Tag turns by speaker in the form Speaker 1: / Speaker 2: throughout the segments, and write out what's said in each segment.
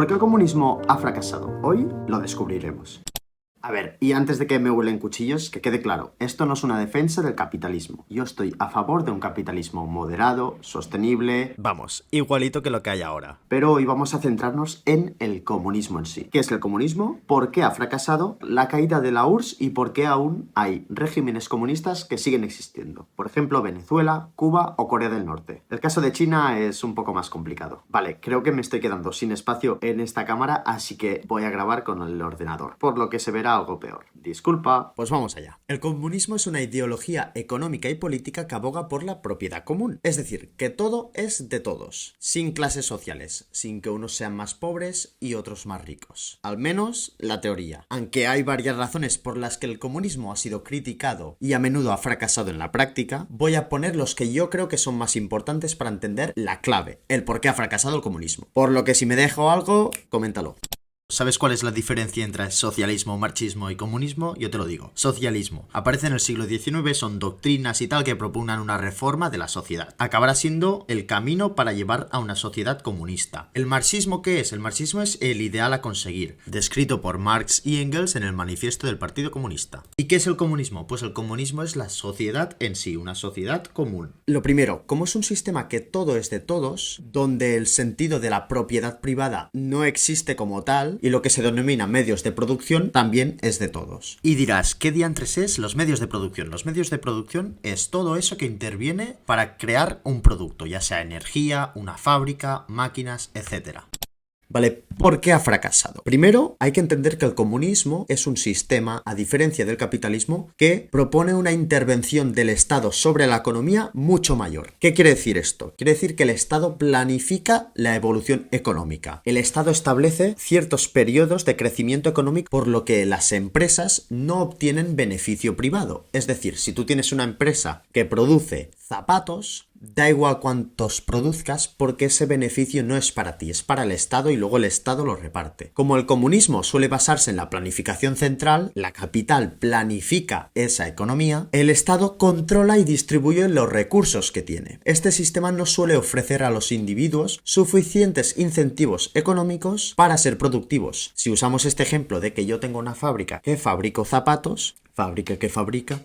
Speaker 1: ¿Por qué el comunismo ha fracasado? Hoy lo descubriremos. A ver, y antes de que me huelen cuchillos, que quede claro, esto no es una defensa del capitalismo. Yo estoy a favor de un capitalismo moderado, sostenible...
Speaker 2: Vamos, igualito que lo que hay ahora.
Speaker 1: Pero hoy vamos a centrarnos en el comunismo en sí. ¿Qué es el comunismo? ¿Por qué ha fracasado? La caída de la URSS y por qué aún hay regímenes comunistas que siguen existiendo. Por ejemplo, Venezuela, Cuba o Corea del Norte. El caso de China es un poco más complicado. Vale, creo que me estoy quedando sin espacio en esta cámara, así que voy a grabar con el ordenador. Por lo que se verá algo peor. Disculpa.
Speaker 2: Pues vamos allá. El comunismo es una ideología económica y política que aboga por la propiedad común. Es decir, que todo es de todos, sin clases sociales, sin que unos sean más pobres y otros más ricos. Al menos la teoría. Aunque hay varias razones por las que el comunismo ha sido criticado y a menudo ha fracasado en la práctica, voy a poner los que yo creo que son más importantes para entender la clave, el por qué ha fracasado el comunismo. Por lo que si me dejo algo, coméntalo. ¿Sabes cuál es la diferencia entre socialismo, marxismo y comunismo? Yo te lo digo. Socialismo. Aparece en el siglo XIX, son doctrinas y tal que proponen una reforma de la sociedad. Acabará siendo el camino para llevar a una sociedad comunista. ¿El marxismo qué es? El marxismo es el ideal a conseguir, descrito por Marx y Engels en el manifiesto del Partido Comunista. ¿Y qué es el comunismo? Pues el comunismo es la sociedad en sí, una sociedad común. Lo primero, como es un sistema que todo es de todos, donde el sentido de la propiedad privada no existe como tal, y lo que se denomina medios de producción también es de todos. Y dirás, ¿qué diantres es los medios de producción? Los medios de producción es todo eso que interviene para crear un producto, ya sea energía, una fábrica, máquinas, etcétera. Vale, ¿por qué ha fracasado? Primero, hay que entender que el comunismo es un sistema, a diferencia del capitalismo, que propone una intervención del Estado sobre la economía mucho mayor. ¿Qué quiere decir esto? Quiere decir que el Estado planifica la evolución económica. El Estado establece ciertos periodos de crecimiento económico, por lo que las empresas no obtienen beneficio privado. Es decir, si tú tienes una empresa que produce zapatos, da igual cuántos produzcas porque ese beneficio no es para ti, es para el Estado y luego el Estado lo reparte. Como el comunismo suele basarse en la planificación central, la capital planifica esa economía, el Estado controla y distribuye los recursos que tiene. Este sistema no suele ofrecer a los individuos suficientes incentivos económicos para ser productivos. Si usamos este ejemplo de que yo tengo una fábrica que fabrico zapatos, fábrica que fabrica...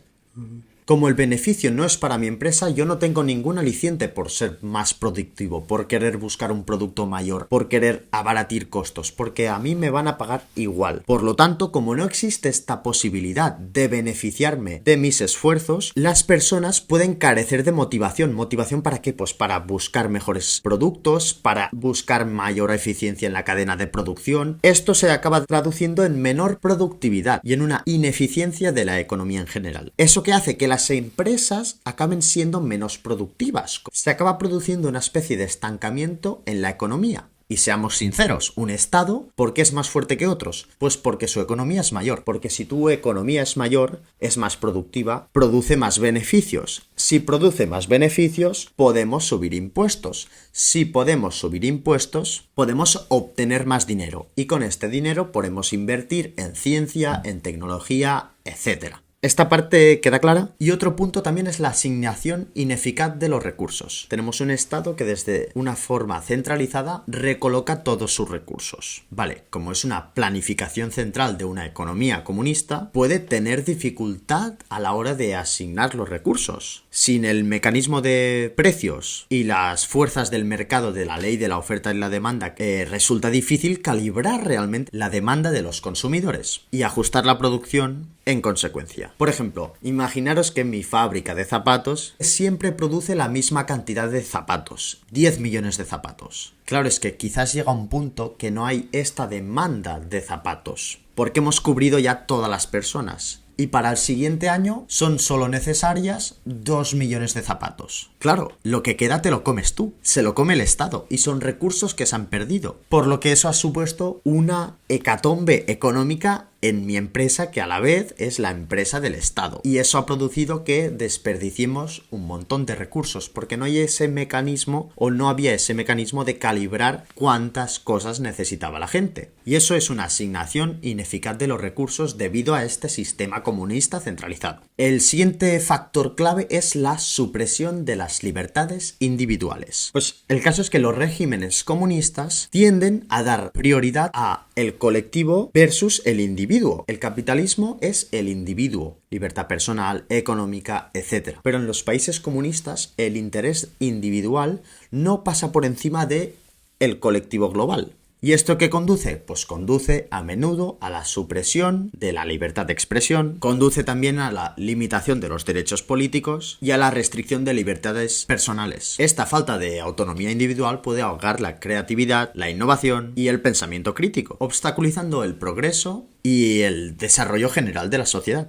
Speaker 2: Como el beneficio no es para mi empresa, yo no tengo ningún aliciente por ser más productivo, por querer buscar un producto mayor, por querer abaratir costos, porque a mí me van a pagar igual. Por lo tanto, como no existe esta posibilidad de beneficiarme de mis esfuerzos, las personas pueden carecer de motivación. ¿Motivación para qué? Pues para buscar mejores productos, para buscar mayor eficiencia en la cadena de producción. Esto se acaba traduciendo en menor productividad y en una ineficiencia de la economía en general. Eso que hace que las empresas acaben siendo menos productivas. Se acaba produciendo una especie de estancamiento en la economía. Y seamos sinceros, un Estado, ¿por qué es más fuerte que otros? Pues porque su economía es mayor. Porque si tu economía es mayor, es más productiva, produce más beneficios. Si produce más beneficios, podemos subir impuestos. Si podemos subir impuestos, podemos obtener más dinero. Y con este dinero podemos invertir en ciencia, en tecnología, etcétera. ¿Esta parte queda clara? Y otro punto también es la asignación ineficaz de los recursos. Tenemos un Estado que desde una forma centralizada recoloca todos sus recursos. Vale, como es una planificación central de una economía comunista, puede tener dificultad a la hora de asignar los recursos. Sin el mecanismo de precios y las fuerzas del mercado de la ley de la oferta y la demanda, resulta difícil calibrar realmente la demanda de los consumidores y ajustar la producción en consecuencia. Por ejemplo, imaginaros que mi fábrica de zapatos siempre produce la misma cantidad de zapatos, 10 millones de zapatos. Claro, es que quizás llega un punto que no hay esta demanda de zapatos, porque hemos cubrido ya todas las personas. Y para el siguiente año son solo necesarias 2 millones de zapatos. Claro, lo que queda te lo comes tú, se lo come el Estado y son recursos que se han perdido. Por lo que eso ha supuesto una hecatombe económica en mi empresa, que a la vez es la empresa del Estado. Y eso ha producido que desperdiciemos un montón de recursos, porque no hay ese mecanismo o no había ese mecanismo de calibrar cuántas cosas necesitaba la gente. Y eso es una asignación ineficaz de los recursos debido a este sistema comunista centralizado. El siguiente factor clave es la supresión de las libertades individuales. Pues el caso es que los regímenes comunistas tienden a dar prioridad a el colectivo versus el individuo. El capitalismo es el individuo, libertad personal, económica, etc. Pero en los países comunistas el interés individual no pasa por encima de el colectivo global. ¿Y esto qué conduce? Pues conduce a menudo a la supresión de la libertad de expresión, conduce también a la limitación de los derechos políticos y a la restricción de libertades personales. Esta falta de autonomía individual puede ahogar la creatividad, la innovación y el pensamiento crítico, obstaculizando el progreso y el desarrollo general de la sociedad.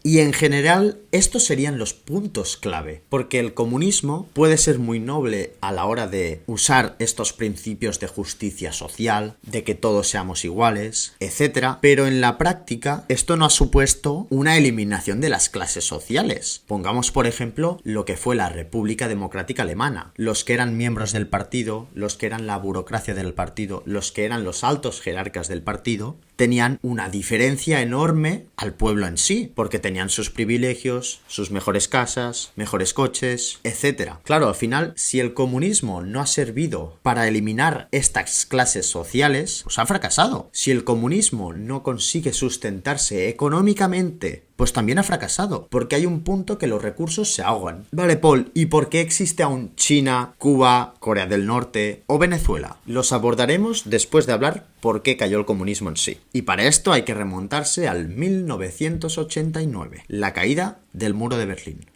Speaker 2: Y en general, estos serían los puntos clave, porque el comunismo puede ser muy noble a la hora de usar estos principios de justicia social, de que todos seamos iguales, etc. Pero en la práctica, esto no ha supuesto una eliminación de las clases sociales. Pongamos, por ejemplo, lo que fue la República Democrática Alemana. Los que eran miembros del partido, los que eran la burocracia del partido, los que eran los altos jerarcas del partido, tenían una diferencia enorme al pueblo en sí, porque tenían sus privilegios, sus mejores casas, mejores coches, etc. Claro, al final, si el comunismo no ha servido para eliminar estas clases sociales, pues ha fracasado. Si el comunismo no consigue sustentarse económicamente, pues también ha fracasado, porque hay un punto que los recursos se ahogan. Vale, Paul, ¿y por qué existe aún China, Cuba, Corea del Norte o Venezuela? Los abordaremos después de hablar por qué cayó el comunismo en sí. Y para esto hay que remontarse al 1989, la caída del muro de Berlín.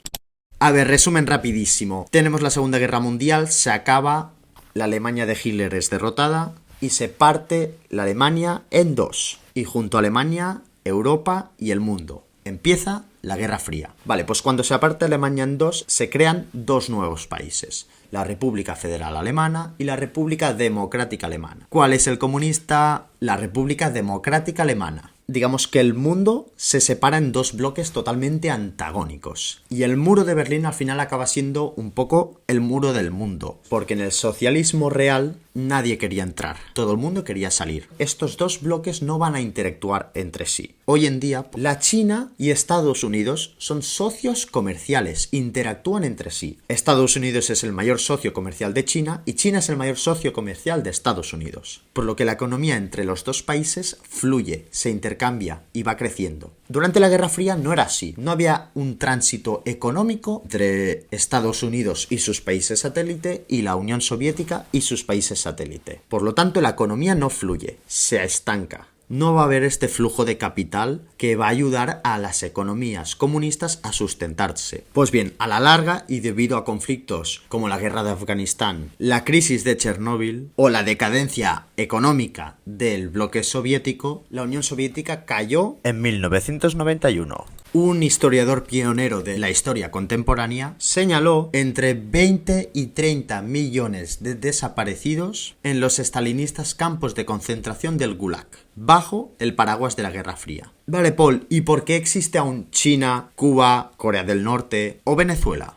Speaker 2: A ver, resumen rapidísimo. Tenemos la Segunda Guerra Mundial, se acaba, la Alemania de Hitler es derrotada y se parte la Alemania en dos. Y junto a Alemania, Europa y el mundo. Empieza la Guerra Fría. Vale, pues cuando se aparta Alemania en dos, se crean dos nuevos países. La República Federal Alemana y la República Democrática Alemana. ¿Cuál es el comunista? La República Democrática Alemana. Digamos que el mundo se separa en dos bloques totalmente antagónicos. Y el muro de Berlín al final acaba siendo un poco el muro del mundo. Porque en el socialismo real nadie quería entrar. Todo el mundo quería salir. Estos dos bloques no van a interactuar entre sí. Hoy en día, la China y Estados Unidos son socios comerciales. Interactúan entre sí. Estados Unidos es el mayor socio comercial de China y China es el mayor socio comercial de Estados Unidos. Por lo que la economía entre los dos países fluye, se intercambia y va creciendo. Durante la Guerra Fría no era así. No había un tránsito económico entre Estados Unidos y sus países satélite y la Unión Soviética y sus países satélite. Por lo tanto, la economía no fluye, se estanca. No va a haber este flujo de capital que va a ayudar a las economías comunistas a sustentarse. Pues bien, a la larga y debido a conflictos como la guerra de Afganistán, la crisis de Chernóbil o la decadencia económica del bloque soviético, la Unión Soviética cayó en 1991. Un historiador pionero de la historia contemporánea señaló entre 20 y 30 millones de desaparecidos en los estalinistas campos de concentración del Gulag, bajo el paraguas de la Guerra Fría. Vale, Paul, ¿y por qué existe aún China, Cuba, Corea del Norte o Venezuela?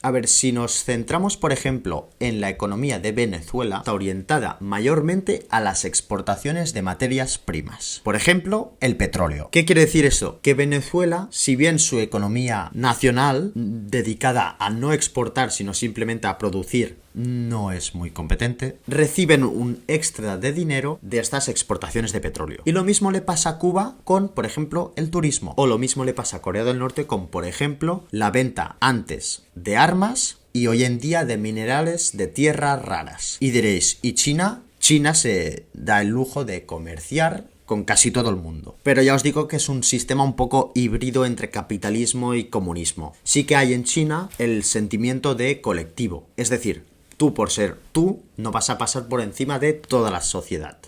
Speaker 2: A ver, si nos centramos, por ejemplo, en la economía de Venezuela, está orientada mayormente a las exportaciones de materias primas. Por ejemplo, el petróleo. ¿Qué quiere decir eso? Que Venezuela, si bien su economía nacional, dedicada a no exportar, sino simplemente a producir, no es muy competente, reciben un extra de dinero de estas exportaciones de petróleo. Y lo mismo le pasa a Cuba con, por ejemplo, el turismo. O lo mismo le pasa a Corea del Norte con, por ejemplo, la venta antes de armas y hoy en día de minerales de tierras raras. Y diréis, ¿y China? China se da el lujo de comerciar con casi todo el mundo. Pero ya os digo que es un sistema un poco híbrido entre capitalismo y comunismo. Sí que hay en China el sentimiento de colectivo. Es decir, tú por ser tú no vas a pasar por encima de toda la sociedad.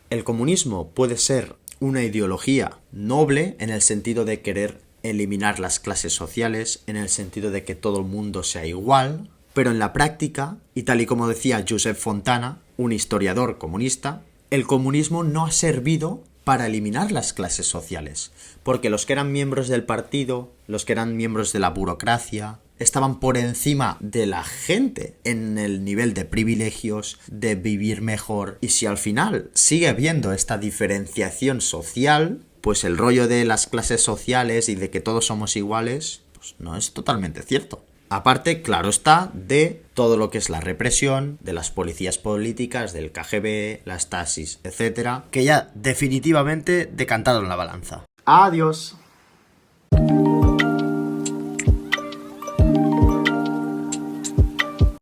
Speaker 2: El comunismo puede ser una ideología noble en el sentido de querer eliminar las clases sociales, en el sentido de que todo el mundo sea igual, pero en la práctica, y tal y como decía Josep Fontana, un historiador comunista, el comunismo no ha servido para eliminar las clases sociales, porque los que eran miembros del partido, los que eran miembros de la burocracia, estaban por encima de la gente en el nivel de privilegios, de vivir mejor, y si al final sigue habiendo esta diferenciación social, pues el rollo de las clases sociales y de que todos somos iguales, pues no es totalmente cierto. Aparte, claro está, de todo lo que es la represión, de las policías políticas, del KGB, las Stasis, etcétera, que ya definitivamente decantaron la balanza.
Speaker 1: Adiós.